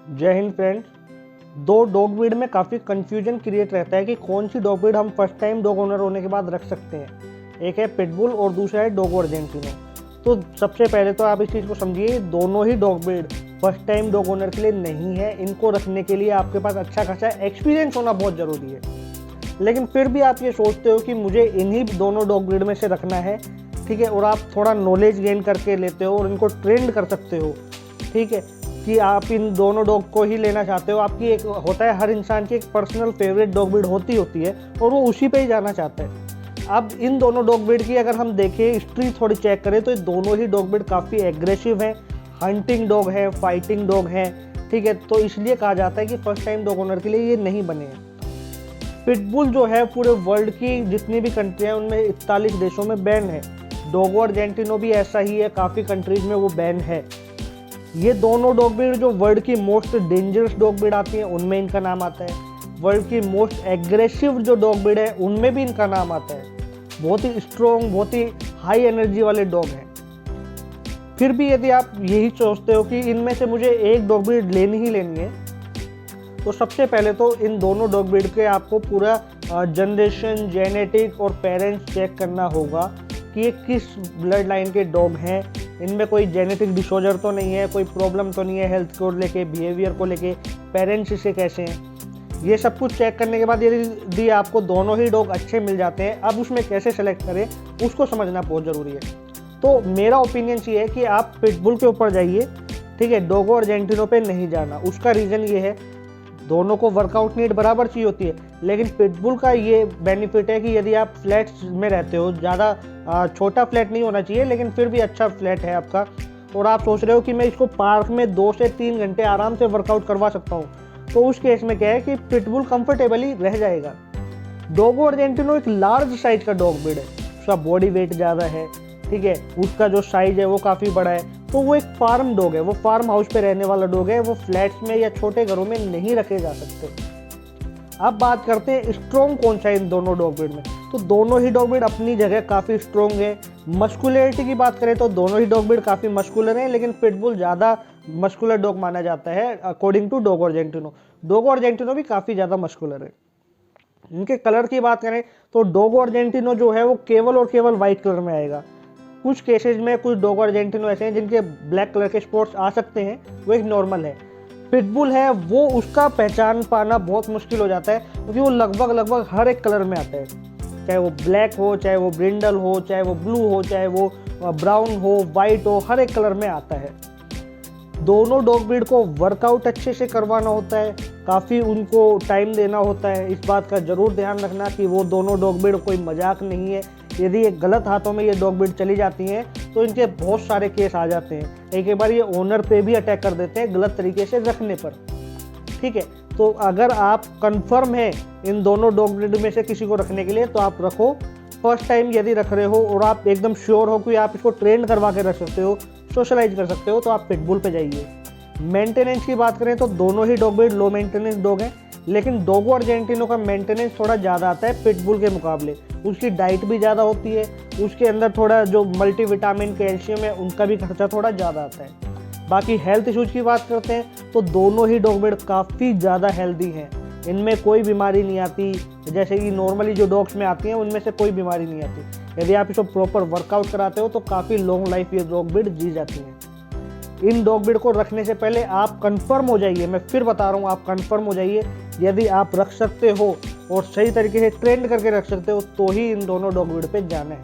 जय हिंद फ्रेंड्स। दो dog breed में काफ़ी कंफ्यूजन क्रिएट रहता है कि कौन सी डॉग ब्रीड हम फर्स्ट टाइम डॉग ओनर होने के बाद रख सकते हैं। एक है पिटबुल और दूसरा है डोगो अर्जेंटिनो। तो सबसे पहले तो आप इस चीज़ को समझिए, दोनों ही dog breed first time dog owner के लिए नहीं है। इनको रखने के लिए आपके पास अच्छा खासा एक्सपीरियंस होना बहुत ज़रूरी है। लेकिन फिर भी आप ये सोचते हो कि मुझे इन्हीं दोनों डॉग ब्रीड में से रखना है, ठीक है, और आप थोड़ा नॉलेज गेन करके लेते हो और इनको ट्रेंड कर सकते हो, ठीक है, कि आप इन दोनों डॉग को ही लेना चाहते हो। आपकी एक होता है, हर इंसान की एक पर्सनल फेवरेट डॉग ब्रीड होती है और वो उसी पे ही जाना चाहता है। अब इन दोनों डॉग ब्रीड की अगर हम देखें, हिस्ट्री थोड़ी चेक करें, तो ये दोनों ही डॉग ब्रीड काफ़ी एग्रेसिव हैं, हंटिंग डॉग है, फाइटिंग डॉग है, ठीक है। तो इसलिए कहा जाता है कि फर्स्ट टाइम डॉग ओनर के लिए ये नहीं बने हैं। पिटबुल जो है पूरे वर्ल्ड की जितनी भी कंट्री हैं उनमें 41 देशों में बैन है। डोगो अर्जेंटिनो भी ऐसा ही है, काफ़ी कंट्रीज में वो बैन है। ये दोनों डॉग ब्रीड जो वर्ल्ड की मोस्ट डेंजरस डॉग ब्रीड आती है उनमें इनका नाम आता है। वर्ल्ड की मोस्ट एग्रेसिव जो डॉग ब्रीड है उनमें भी इनका नाम आता है। बहुत ही स्ट्रॉन्ग, बहुत ही हाई एनर्जी वाले डॉग हैं। फिर भी यदि आप यही सोचते हो कि इनमें से मुझे एक डॉग ब्रीड लेनी ही लेनी है, तो सबसे पहले तो इन दोनों डॉग ब्रीड के आपको पूरा जनरेशन, जेनेटिक और पेरेंट्स चेक करना होगा कि ये किस ब्लड लाइन के डॉग हैं। इनमें कोई जेनेटिक डिसऑर्डर तो नहीं है, कोई प्रॉब्लम तो नहीं है हेल्थ को लेके, बिहेवियर को लेके, पेरेंट्स इसे कैसे हैं। ये सब कुछ चेक करने के बाद यदि आपको दोनों ही डॉग अच्छे मिल जाते हैं, अब उसमें कैसे सेलेक्ट करें उसको समझना बहुत ज़रूरी है। तो मेरा ओपिनियन ये है कि आप पिटबुल के ऊपर जाइए, ठीक है, डोगो अर्जेंटिनो पे नहीं जाना। उसका रीज़न ये है, दोनों को वर्कआउट नीड बराबर चाहिए होती है, लेकिन पिटबुल का ये बेनिफिट है कि यदि आप फ्लैट्स में रहते हो, ज़्यादा छोटा फ्लैट नहीं होना चाहिए लेकिन फिर भी अच्छा फ्लैट है आपका, और आप सोच रहे हो कि मैं इसको पार्क में 2 से 3 घंटे आराम से वर्कआउट करवा सकता हूँ, तो उस केस में क्या है कि पिटबुल कंफर्टेबली रह जाएगा। डोगो अर्जेंटिनो एक लार्ज साइज का डॉग ब्रीड है, उसका बॉडी वेट ज़्यादा है, ठीक है, उसका जो साइज है वो काफ़ी बड़ा है, तो वो एक फार्म डॉग है, वो फार्म हाउस पे रहने वाला डॉग है, वो फ्लैट्स में या छोटे घरों में नहीं रखे जा सकते। अब बात करते हैं स्ट्रॉन्ग कौन सा है इन दोनों डॉग ब्रीड में। तो दोनों ही डॉग ब्रीड अपनी जगह काफ़ी स्ट्रॉन्ग है। मस्कुलरिटी की बात करें तो दोनों ही डॉग ब्रीड काफ़ी मस्कुलर हैं, लेकिन पिटबुल ज़्यादा मस्कुलर डॉग माना जाता है अकॉर्डिंग टू डोगो अर्जेंटिनो। डोगो अर्जेंटिनो भी काफ़ी ज़्यादा मस्कुलर है। इनके कलर की बात करें तो डोगो अर्जेंटिनो जो है वो केवल और केवल वाइट कलर में आएगा। कुछ केसेज में कुछ डोगो अर्जेंटिनो ऐसे हैं जिनके ब्लैक कलर के स्पॉट्स आ सकते हैं, वो एक नॉर्मल है। पिटबुल है वो उसका पहचान पाना बहुत मुश्किल हो जाता है, क्योंकि वो लगभग हर एक कलर में आता है, चाहे वो ब्लैक हो, चाहे वो ब्रिंडल हो, चाहे वो ब्लू हो, चाहे वो ब्राउन हो, वाइट हो, हर एक कलर में आता है। दोनों डॉग ब्रीड को वर्कआउट अच्छे से करवाना होता है, काफ़ी उनको टाइम देना होता है। इस बात का ज़रूर ध्यान रखना कि वो दोनों डॉग ब्रीड कोई मजाक नहीं है। यदि ये गलत हाथों में ये डॉग ब्रीड चली जाती हैं तो इनके बहुत सारे केस आ जाते हैं। एक बार ये ओनर पे भी अटैक कर देते हैं गलत तरीके से रखने पर, ठीक है। तो अगर आप कंफर्म है इन दोनों डॉग ब्रीड में से किसी को रखने के लिए, तो आप रखो। फर्स्ट टाइम यदि रख रहे हो और आप एकदम श्योर हो कि आप इसको ट्रेन करवा के रख सकते हो, सोशलाइज कर सकते हो, तो आप पिटबुल पे जाइए। मेंटेनेंस की बात करें तो दोनों ही dog breed low maintenance dog हैं, लेकिन डोगो अर्जेंटिनो का मेंटेनेंस थोड़ा ज़्यादा आता है पिटबुल के मुकाबले। उसकी डाइट भी ज़्यादा होती है, उसके अंदर थोड़ा जो मल्टीविटामिन, कैल्शियम है, उनका भी खर्चा थोड़ा ज़्यादा आता है। बाकी हेल्थ इशूज़ की बात करते हैं तो दोनों ही डॉग ब्रीड काफ़ी ज़्यादा हेल्दी हैं, इनमें कोई बीमारी नहीं आती। जैसे कि नॉर्मली जो डॉग्स में आती हैं उनमें से कोई बीमारी नहीं आती। यदि आप इसको प्रॉपर वर्कआउट कराते हो तो काफ़ी लॉन्ग लाइफ ये डॉग ब्रीड जी जाती हैं। इन डॉग ब्रीड को रखने से पहले आप कंफर्म हो जाइए, मैं फिर बता रहा हूँ, आप कंफर्म हो जाइए। यदि आप रख सकते हो और सही तरीके से ट्रेंड करके रख सकते हो, तो ही इन दोनों डॉग ब्रीड पे जाना है।